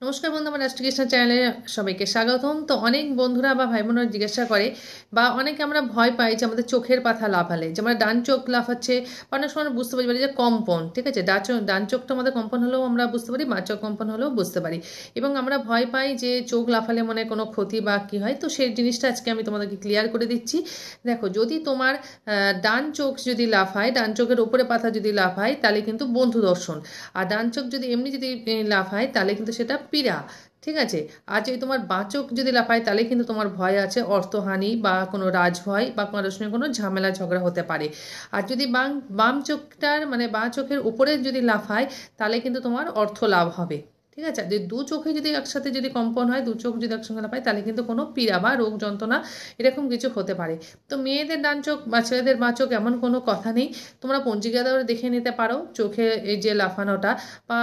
নমস্কার বন্ধু, আমার রাষ্ট্রকৃষ্ণ চ্যানেলে সবাইকে স্বাগতম। তো অনেক বন্ধুরা বা ভাই বোনেরা জিজ্ঞাসা করে বা অনেকে আমরা ভয় পাই যে আমাদের চোখের পাতা লাফালে, যে আমরা ডান চোখ লাফাচ্ছে, অনেক সময় আমরা বুঝতে পারি যে কম্পন, ঠিক আছে, ডান চোখটা আমাদের কম্পন হলেও আমরা বুঝতে পারি, বাঁ চোখ কম্পন হলেও বুঝতে পারি। এবং আমরা ভয় পাই যে চোখ লাফালে মনে কোনো ক্ষতি বা কী হয়, তো সেই জিনিসটা আজকে আমি তোমাদেরকে ক্লিয়ার করে দিচ্ছি। দেখো, যদি তোমার ডান চোখ যদি লাফায়, ডান চোখের উপরে পাতা যদি লাফায়, তাহলে কিন্তু বন্ধু দর্শন। আর ডান চোখ যদি এমনি যদি লাফায়, তাহলে কিন্তু সেটা পীড়া। ঠিক আছে। আর যদি তোমার বাঁ চোখ যদি লাফায়, তাহলে কিন্তু তোমার ভয় আছে অর্থহানি বা কোনো রাজভয় বা কারোর সঙ্গে কোনো ঝামেলা ঝগড়া হতে পারে। আর যদি বাম চোখটার মানে বাঁ চোখের উপরে যদি লাফায়, তাহলে কিন্তু তোমার অর্থ লাভ হবে। ঠিক আছে। আর যদি দু চোখে যদি একসাথে যদি কম্পন হয়, দু চোখ যদি একসঙ্গে লাফায়, তাহলে কিন্তু কোনো পীড়া বা রোগ যন্ত্রণা এরকম কিছু হতে পারে। তো মেয়েদের ডান চোখ বা ছেলেদের বাঁ চোখ এমন কোনো কথা নেই। তোমরা পঞ্জিকাতেও দেখে নিতে পারো চোখে এই যে লাফানোটা, বা